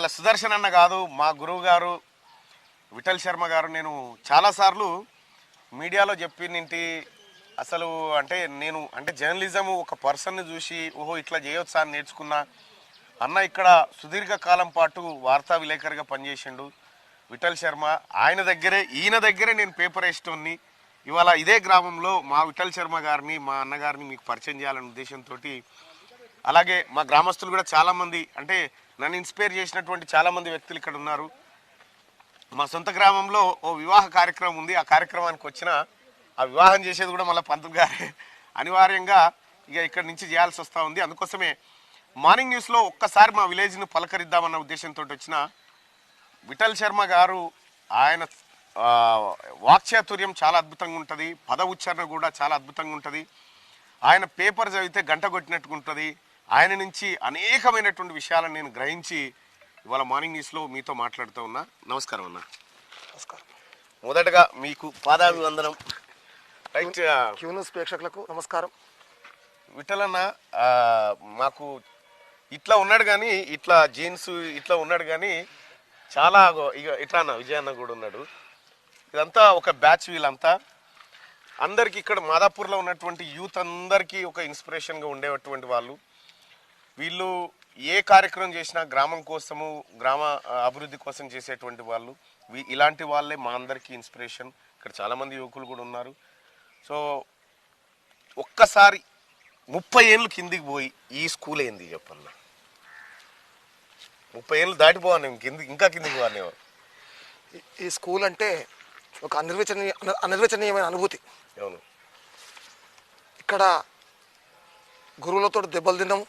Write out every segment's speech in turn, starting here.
ఇవాళ సుదర్శన్ అన్న కాదు, మా గురువు గారు విఠల్ శర్మ గారు. నేను చాలాసార్లు మీడియాలో చెప్పినింటి. అసలు నేను జర్నలిజం ఒక పర్సన్ని చూసి ఓహో ఇట్లా చేయొచ్చా అని నేర్చుకున్నా. అన్న ఇక్కడ సుదీర్ఘకాలం పాటు వార్తా విలేకరిగా పనిచేసిండు విఠల్ శర్మ. ఈయన దగ్గరే నేను పేపర్ వేసేటోన్ని. ఇవాళ ఇదే గ్రామంలో మా విఠల్ శర్మ గారిని, మా అన్నగారిని మీకు పరిచయం చేయాలనే ఉద్దేశంతో, అలాగే మా గ్రామస్తులు కూడా చాలామంది, అంటే నన్ను ఇన్స్పైర్ చేసినటువంటి చాలామంది వ్యక్తులు ఇక్కడ ఉన్నారు. మా సొంత గ్రామంలో ఓ వివాహ కార్యక్రమం ఉంది. ఆ కార్యక్రమానికి వచ్చిన ఆ వివాహం చేసేది కూడా మళ్ళీ పంతులు గారే. అనివార్యంగా ఇక్కడి నుంచి చేయాల్సి వస్తూ ఉంది. అందుకోసమే మార్నింగ్ న్యూస్లో ఒక్కసారి మా విలేజ్ను పలకరిద్దామన్న ఉద్దేశంతో వచ్చిన విఠల్ శర్మ గారు. ఆయన వాక్చాతుర్యం చాలా అద్భుతంగా ఉంటుంది, పద ఉచ్చారణ కూడా చాలా అద్భుతంగా ఉంటుంది. ఆయన పేపర్ చదివితే గంట కొట్టినట్టుగా ఉంటుంది. ఆయన నుంచి అనేకమైనటువంటి విషయాలను నేను గ్రహించి ఇవాళ మార్నింగ్ న్యూస్లో మీతో మాట్లాడుతూ ఉన్నా. నమస్కారం అన్న. నమస్కారం. మొదటగా మీకు పాదాభివందనం. రైట్, క్యూ న్యూస్ ప్రేక్షకులకు నమస్కారం. విఠల్ అన్న మాకు ఇట్లా ఉన్నాడు కానీ, ఇట్లా జీన్స్ ఇట్లా ఉన్నాడు కానీ చాలా ఇట్లా అన్న విజయ్ అన్న కూడా ఉన్నాడు. ఇదంతా ఒక బ్యాచ్. వీళ్ళంతా అందరికీ ఇక్కడ మాదాపూర్లో ఉన్నటువంటి యూత్ అందరికీ ఒక ఇన్స్పిరేషన్గా ఉండేటువంటి వాళ్ళు. వీళ్ళు ఏ కార్యక్రమం చేసినా గ్రామం కోసము, గ్రామ అభివృద్ధి కోసం చేసేటువంటి వాళ్ళు. ఇలాంటి వాళ్ళే మా అందరికీ ఇన్స్పిరేషన్. ఇక్కడ చాలామంది యువకులు కూడా ఉన్నారు. సో ఒక్కసారి 30 ఏళ్ళు కిందికి పోయి ఈ స్కూల్ ఏంది చెప్పన్నా. 30 ఏళ్ళు దాటిపోవాలి, ఇంకా కిందికి పోవాలేవారు. ఈ స్కూల్ అంటే ఒక అనిర్వచనీయమైన అనుభూతి. అవును. ఇక్కడ గురువులతో దెబ్బలు తిన్నాము,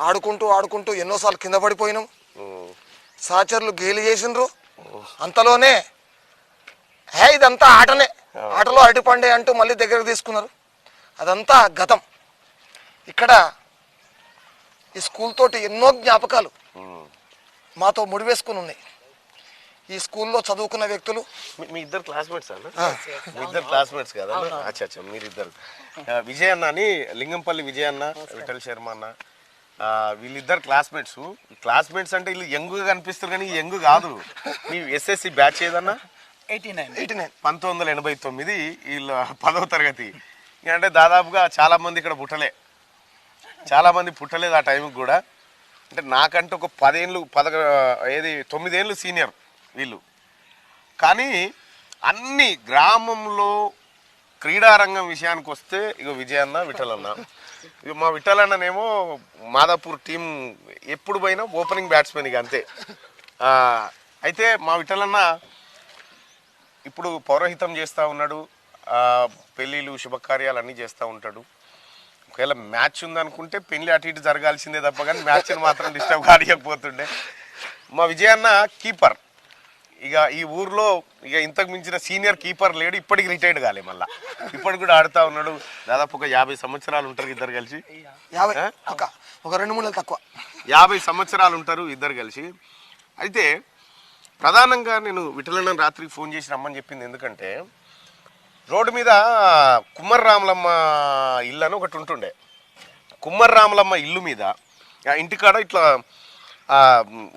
ఆడుకుంటూ ఎన్నోసార్లు కింద పడిపోయినాం, సహచరులు గేలి చేసిండ్రు. అంతలోనే ఇదంతా ఆటలో అరటిపండే అంటూ మళ్ళీ దగ్గరకు తీసుకున్నారు. అదంతా గతం. ఇక్కడ ఈ స్కూల్ తోటి ఎన్నో జ్ఞాపకాలు మాతో ముడివేసుకుని ఉన్నాయి. ఈ స్కూల్లో చదువుకున్న వ్యక్తులు మీ ఇద్దరు క్లాస్మేట్స్ అన్న? మీ ఇద్దరు క్లాస్మేట్స్ కదా? అచ్చా, మీరిద్దరు. విజయ్ అన్న అని, లింగంపల్లి విజయ్ అన్న, విఠల్ శర్మ అన్న, వీళ్ళిద్దరు క్లాస్మేట్స్ అంటే వీళ్ళు యంగ్గా కనిపిస్తారు కానీ యంగ్ కాదు. మీ ఎస్ఎస్సి బ్యాచ్ ఏదన్నా? 89. 1989. వీళ్ళు 10వ తరగతి. అంటే దాదాపుగా చాలామంది ఇక్కడ చాలామంది పుట్టలేదు ఆ టైంకి కూడా. అంటే నాకంటే ఒక 9 ఏళ్ళు సీనియర్ వీళ్ళు. కానీ అన్ని గ్రామంలో క్రీడారంగం విషయానికి వస్తే విజయ్ అన్న, విఠల్ అన్న. మా విఠల్ అన్ననేమో మాదాపూర్ టీం ఎప్పుడు పోయినా ఓపెనింగ్ బ్యాట్స్మెన్ ఇక అంతే. అయితే మా విఠల్ అన్న ఇప్పుడు పౌరోహితం చేస్తూ ఉన్నాడు, పెళ్ళిళ్ళు శుభకార్యాలు అన్నీ చేస్తూ ఉంటాడు. ఒకవేళ మ్యాచ్ ఉందనుకుంటే పెళ్ళి అటు ఇటు జరగాల్సిందే తప్ప కానీ మ్యాచ్ని మాత్రం డిస్టర్బ్ కానియకపోతుండే. మా విజయ్ అన్న కీపర్. ఈ ఊర్లో ఇంతకు మించిన సీనియర్ కీపర్ లేడు. ఇప్పటికి రిటైర్డ్ కాలే, మళ్ళీ ఇప్పటికి కూడా ఆడుతూ ఉన్నాడు. దాదాపు ఒక 50 సంవత్సరాలు ఉంటారు ఇద్దరు కలిసి. ఒక 2-3 తక్కువ 50 సంవత్సరాలు ఉంటారు ఇద్దరు కలిసి. అయితే ప్రధానంగా నేను విఠలన్న రాత్రికి ఫోన్ చేసి రమ్మని చెప్పింది ఎందుకంటే, రోడ్డు మీద కుమ్మర్రాములమ్మ ఇల్లు అని ఒకటి ఉంటుండే. కుమ్మర్రాములమ్మ ఇల్లు మీద ఇంటికాడ ఇట్లా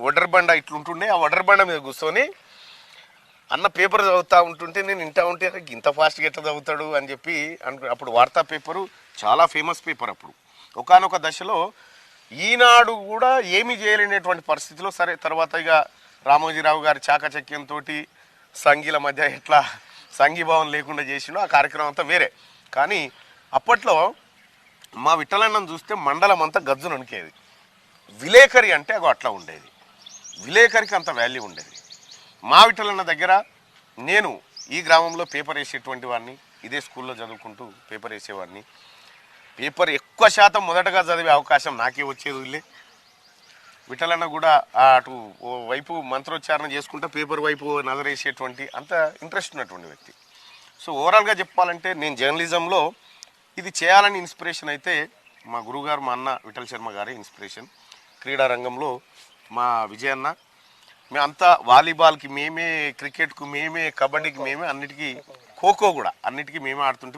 వడ్రబండ ఇట్లుంటుండే. ఆ వడ్రబండ మీద కూర్చొని అన్న పేపర్ చదువుతూ ఉంటుంటే నేను ఇంటా ఉంటే ఇంత ఫాస్ట్గా ఎట్లా చదువుతాడు అని చెప్పి అప్పుడు వార్తా పేపరు చాలా ఫేమస్ పేపర్. అప్పుడు ఒకానొక దశలో ఈనాడు కూడా ఏమీ చేయలేనటువంటి పరిస్థితిలో, సరే తర్వాత రామోజీరావు గారి చాకచక్యంతో సంఘీల మధ్య ఎట్లా సంఘీభావం లేకుండా చేసిండో ఆ కార్యక్రమం అంతా వేరే. కానీ అప్పట్లో మా విఠలన్నను చూస్తే మండలం అంతా గజ్జు నొనికేది. విలేకరి అంటే అట్లా ఉండేది. విలేకరికి అంత వాల్యూ ఉండేది. మా విఠలన్న దగ్గర నేను ఈ గ్రామంలో పేపర్ వేసేటువంటి వాడిని, ఇదే స్కూల్లో చదువుకుంటూ పేపర్ వేసేవాడిని. పేపర్ ఎక్కువ శాతం మొదటగా చదివే అవకాశం నాకే వచ్చేది. వీళ్ళే విఠలన్న కూడా అటు ఓ వైపు మంత్రోచ్చారణ చేసుకుంటా పేపర్ వైపు నజరేసేటువంటి అంత ఇంట్రెస్ట్ ఉన్నటువంటి వ్యక్తి. సో ఓవరాల్గా చెప్పాలంటే నేను జర్నలిజంలో ఇది చేయాలని ఇన్స్పిరేషన్ అయితే మా గురువుగారు, మా అన్న విఠల్ శర్మ గారే ఇన్స్పిరేషన్. క్రీడా రంగంలో మా విజయ్ అన్న, మేమంతా వాలీబాల్కి మేమే, క్రికెట్కు మేమే, కబడ్డీకి మేమే, అన్నిటికీ ఖోఖో కూడా అన్నిటికీ మేమే ఆడుతుంటే